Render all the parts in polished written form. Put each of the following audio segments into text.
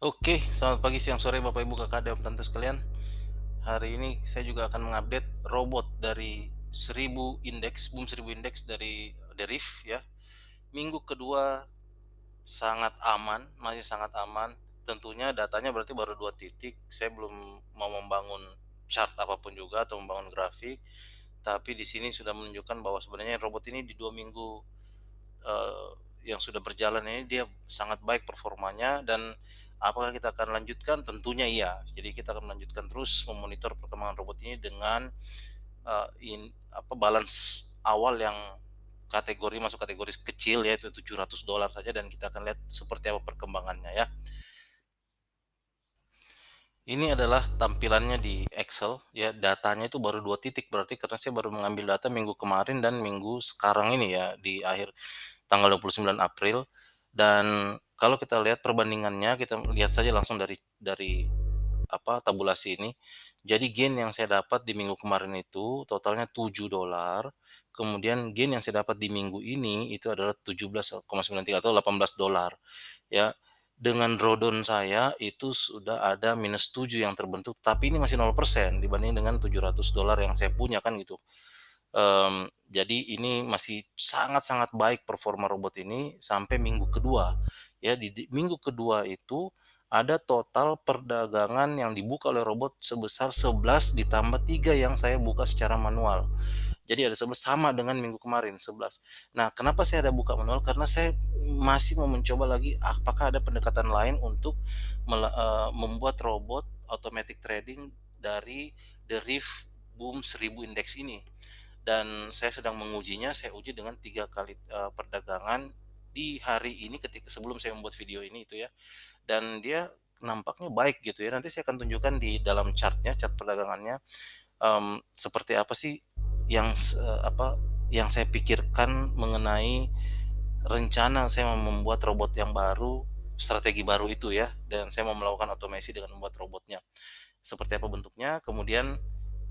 Oke, selamat pagi, siang, sore, Bapak Ibu, Kakak, Adik, Om, Tante sekalian. Hari ini saya juga akan mengupdate robot dari 1000 indeks, boom 1000 indeks dari The Reef ya. Minggu kedua sangat aman, masih sangat aman. Tentunya datanya berarti baru 2 titik. Saya belum mau membangun chart apapun juga atau membangun grafik. Tapi di sini sudah menunjukkan bahwa sebenarnya robot ini di 2 minggu eh, yang sudah berjalan ini dia sangat baik performanya. Dan apakah kita akan lanjutkan? Tentunya iya. Jadi kita akan melanjutkan terus memonitor perkembangan robot ini dengan balance awal yang masuk kategori kecil, yaitu $700 saja, dan kita akan lihat seperti apa perkembangannya ya. Ini adalah tampilannya di Excel ya, datanya itu baru 2 titik berarti karena saya baru mengambil data minggu kemarin dan minggu sekarang ini ya, di akhir tanggal 29 April. Dan kalau kita lihat perbandingannya, kita lihat saja langsung dari tabulasi ini. Jadi gain yang saya dapat di minggu kemarin itu totalnya $7, kemudian gain yang saya dapat di minggu ini itu adalah 17,93 atau $18 ya. Dengan drawdown saya itu sudah ada -7 yang terbentuk, tapi ini masih 0% dibanding dengan $700 yang saya punya kan gitu. Jadi ini masih sangat-sangat baik performa robot ini sampai minggu kedua. Ya, di minggu kedua itu ada total perdagangan yang dibuka oleh robot sebesar 11 ditambah 3 yang saya buka secara manual. Jadi ada 11 sama dengan minggu kemarin 11. Nah, kenapa saya ada buka manual? Karena saya masih mau mencoba lagi apakah ada pendekatan lain untuk membuat robot automatic trading dari The Reef Boom 1000 Index ini. Dan saya sedang mengujinya, saya uji dengan 3 kali perdagangan di hari ini ketika sebelum saya membuat video ini itu ya. Dan dia nampaknya baik gitu ya. Nanti saya akan tunjukkan di dalam chartnya, chart perdagangannya, seperti apa sih yang yang saya pikirkan mengenai rencana saya mau membuat robot yang baru, strategi baru itu ya, dan saya mau melakukan otomasi dengan membuat robotnya. Seperti apa bentuknya, kemudian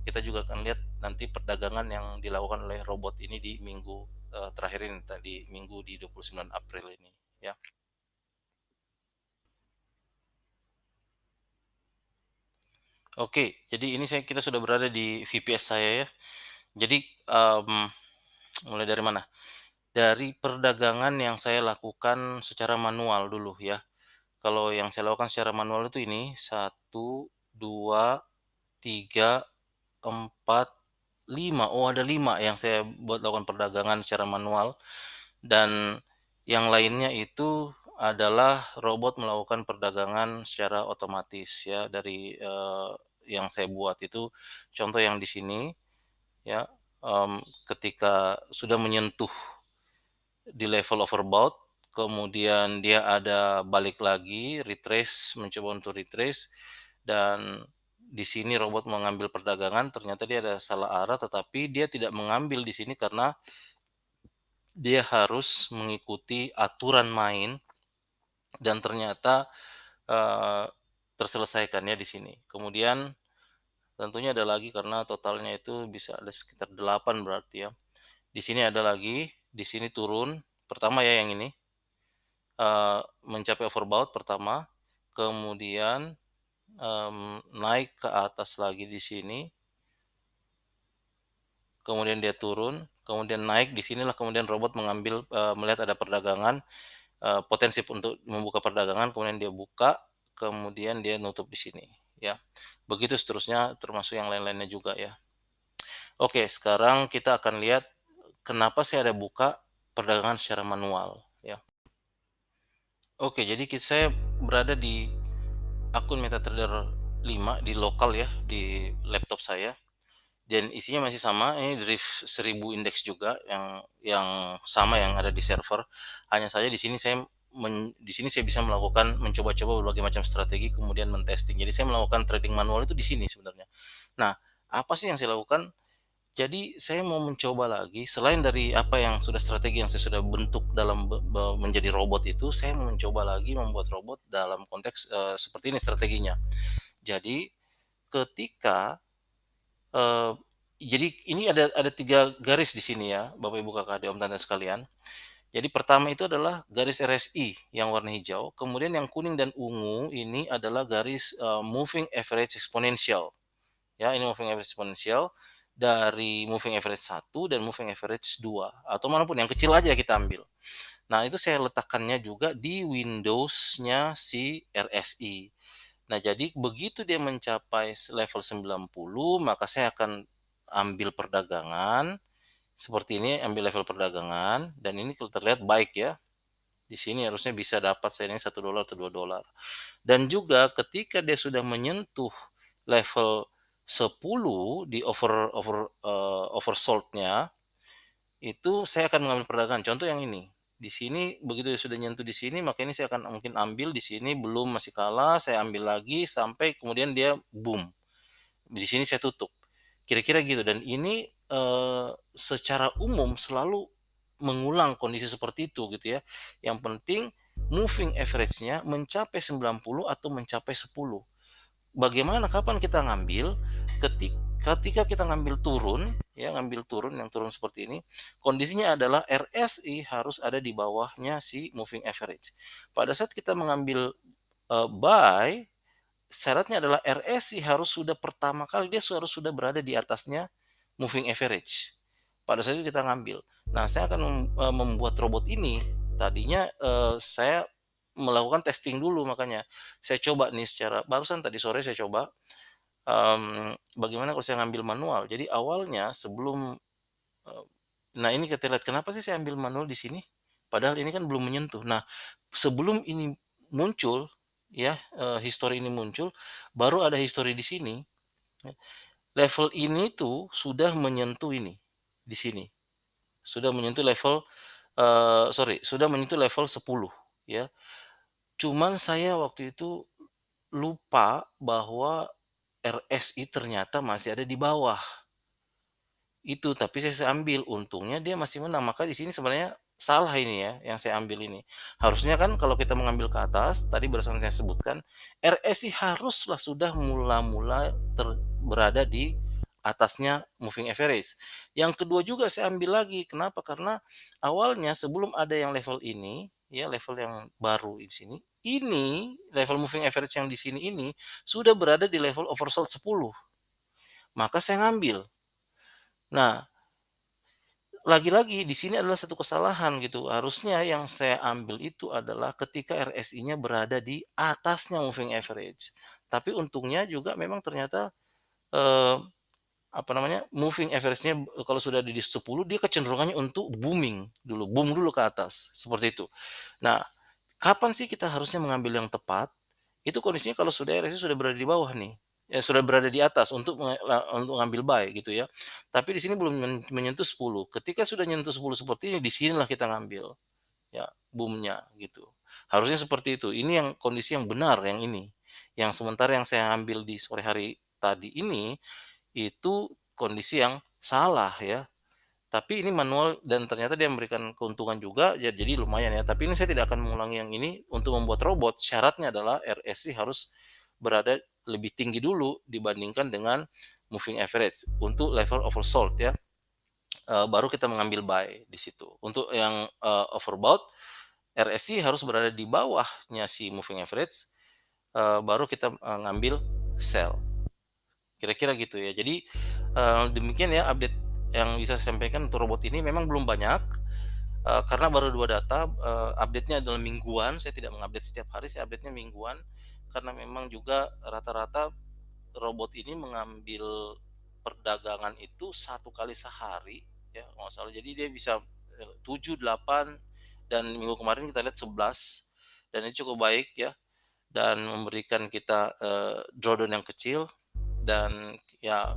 kita juga akan lihat nanti perdagangan yang dilakukan oleh robot ini di minggu terakhir ini, tadi minggu di 29 April ini ya. Oke, jadi ini kita sudah berada di VPS saya ya. Jadi mulai dari mana? Dari perdagangan yang saya lakukan secara manual dulu ya. Kalau yang saya lakukan secara manual itu ini 1, 2, 3, 4, 5. Oh, ada 5 yang saya buat lakukan perdagangan secara manual, dan yang lainnya itu adalah robot melakukan perdagangan secara otomatis ya dari yang saya buat itu, contoh yang di sini ya. Ketika sudah menyentuh di level overbought, kemudian dia ada balik lagi, retrace, mencoba untuk retrace, dan di sini robot mengambil perdagangan, ternyata dia ada salah arah, tetapi dia tidak mengambil di sini karena dia harus mengikuti aturan main, dan ternyata eee, terselesaikan ya di sini. Kemudian tentunya ada lagi karena totalnya itu bisa ada sekitar 8 berarti ya. Di sini ada lagi, di sini turun, pertama ya yang ini, mencapai overbought pertama, kemudian, naik ke atas lagi di sini, kemudian dia turun, kemudian naik, di sinilah kemudian robot melihat ada perdagangan, potensi untuk membuka perdagangan, kemudian dia buka, kemudian dia nutup di sini, ya. Begitu seterusnya termasuk yang lain-lainnya juga ya. Oke, sekarang kita akan lihat kenapa saya ada buka perdagangan secara manual, ya. Oke, jadi saya berada di akun MetaTrader 5 di lokal ya, di laptop saya, dan isinya masih sama, ini drift 1000 indeks juga yang sama yang ada di server. Hanya saja di sini saya bisa mencoba-coba berbagai macam strategi kemudian men-testing. Jadi saya melakukan trading manual itu di sini sebenarnya. Nah, apa sih yang saya lakukan? Jadi saya mau mencoba lagi, selain dari apa yang strategi yang saya sudah bentuk dalam menjadi robot itu, saya mau mencoba lagi membuat robot dalam konteks seperti ini strateginya. Jadi ketika jadi ini ada 3 garis di sini ya, Bapak Ibu Kakak Adik Om Tante sekalian. Jadi pertama itu adalah garis RSI yang warna hijau, kemudian yang kuning dan ungu ini adalah garis, moving average exponential, ya, ini moving average exponential dari moving average 1 dan moving average 2 atau manapun yang kecil aja kita ambil. Nah, itu saya letakkannya juga di Windows-nya si RSI. Nah, jadi begitu dia mencapai level 90, maka saya akan ambil perdagangan, seperti ini, ambil level perdagangan, dan ini kalau terlihat baik ya. Di sini harusnya bisa dapat saya ini $1 atau $2. Dan juga ketika dia sudah menyentuh level 10 di oversold-nya, itu saya akan mengambil perdagangan. Contoh yang ini, di sini begitu dia sudah nyentuh di sini, maka ini saya akan mungkin ambil di sini belum masih kalah, saya ambil lagi sampai kemudian dia boom. Di sini saya tutup. Kira-kira gitu dan ini, secara umum selalu mengulang kondisi seperti itu gitu ya. Yang penting moving average-nya mencapai 90 atau mencapai 10. Bagaimana kapan kita ngambil, ketika kita ngambil turun, ya ngambil turun yang turun seperti ini, kondisinya adalah RSI harus ada di bawahnya si moving average. Pada saat kita mengambil, buy, syaratnya adalah RSI harus sudah pertama kali dia harus sudah berada di atasnya moving average. Pada saat itu kita ngambil. Nah, saya akan membuat robot ini, tadinya, saya melakukan testing dulu makanya. Saya coba nih secara barusan tadi sore saya coba, bagaimana kalau saya ngambil manual. Jadi awalnya sebelum, eee, nah ini kita lihat kenapa sih saya ambil manual di sini? Padahal ini kan belum menyentuh. Nah, sebelum ini muncul ya, histori ini muncul, baru ada histori di sini, ya, level ini tuh sudah menyentuh ini, di sini. Sudah menyentuh level, sudah menyentuh level 10 ya. Cuman saya waktu itu lupa bahwa RSI ternyata masih ada di bawah. Itu, tapi saya ambil, untungnya dia masih menang, maka di sini sebenarnya salah ini ya, yang saya ambil ini. Harusnya kan kalau kita mengambil ke atas, tadi berdasarkan saya sebutkan, RSI haruslah sudah mula-mula berada di atasnya moving average. Yang kedua juga saya ambil lagi, kenapa? Karena awalnya sebelum ada yang level ini, ya level yang baru di sini, ini level moving average yang di sini ini sudah berada di level oversold 10, maka saya ngambil. Nah, lagi-lagi di sini adalah satu kesalahan gitu, harusnya yang saya ambil itu adalah ketika RSI-nya berada di atasnya moving average. Tapi untungnya juga memang ternyata, eee, apa namanya, moving average-nya kalau sudah di 10 dia kecenderungannya untuk booming dulu, boom dulu ke atas, seperti itu. Nah, kapan sih kita harusnya mengambil yang tepat? Itu kondisinya kalau sudah RSI sudah berada di bawah nih, ya sudah berada di atas untuk ngambil buy gitu ya. Tapi di sini belum menyentuh 10. Ketika sudah menyentuh 10 seperti ini, di sinilah kita ngambil, ya boom-nya gitu. Harusnya seperti itu. Ini yang kondisi yang benar yang ini. Yang sementara yang saya ambil di sore hari tadi ini, itu kondisi yang salah ya. Tapi ini manual dan ternyata dia memberikan keuntungan juga, ya jadi lumayan ya. Tapi ini saya tidak akan mengulangi yang ini. Untuk membuat robot, syaratnya adalah RSI harus berada lebih tinggi dulu dibandingkan dengan moving average untuk level oversold ya. Baru kita mengambil buy di situ. Untuk yang, overbought, RSI harus berada di bawahnya si moving average, baru kita, ngambil sell. Kira-kira gitu ya. Jadi, demikian ya update yang bisa saya sampaikan untuk robot ini memang belum banyak, karena baru 2 data, update-nya adalah mingguan, saya tidak mengupdate setiap hari, saya update-nya mingguan. Karena memang juga rata-rata robot ini mengambil perdagangan itu 1 kali sehari ya kalau nggak salah. Jadi dia bisa, 7, 8 dan minggu kemarin kita lihat 11 dan ini cukup baik ya dan memberikan kita, drawdown yang kecil dan ya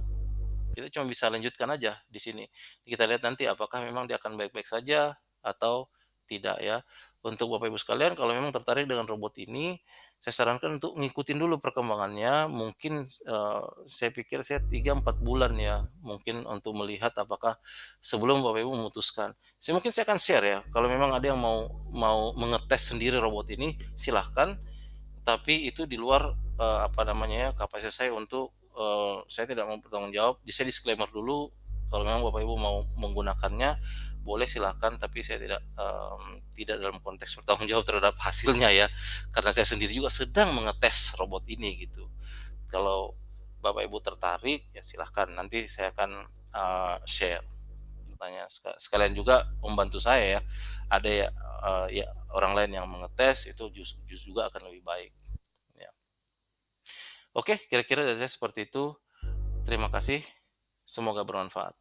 kita cuma bisa lanjutkan aja di sini. Kita lihat nanti apakah memang dia akan baik-baik saja atau tidak ya. Untuk Bapak Ibu sekalian kalau memang tertarik dengan robot ini, saya sarankan untuk ngikutin dulu perkembangannya. Mungkin, saya pikir saya 3 4 bulan ya, mungkin untuk melihat apakah sebelum Bapak Ibu memutuskan. Saya akan share ya, kalau memang ada yang mau mau mengetes sendiri robot ini, silahkan. Tapi itu di luar, apa namanya ya, kapasitas saya untuk, saya tidak mau bertanggung jawab, saya disclaimer dulu, Kalau memang Bapak Ibu mau menggunakannya, boleh silakan, tapi saya tidak dalam konteks bertanggung jawab terhadap hasilnya ya, karena saya sendiri juga sedang mengetes robot ini gitu. Kalau Bapak Ibu tertarik, ya silahkan, nanti saya akan, share tentangnya. Sekalian juga membantu saya ya, ada ya, ya orang lain yang mengetes itu juga akan lebih baik, ya. Oke, kira-kira dari saya seperti itu. Terima kasih, semoga bermanfaat.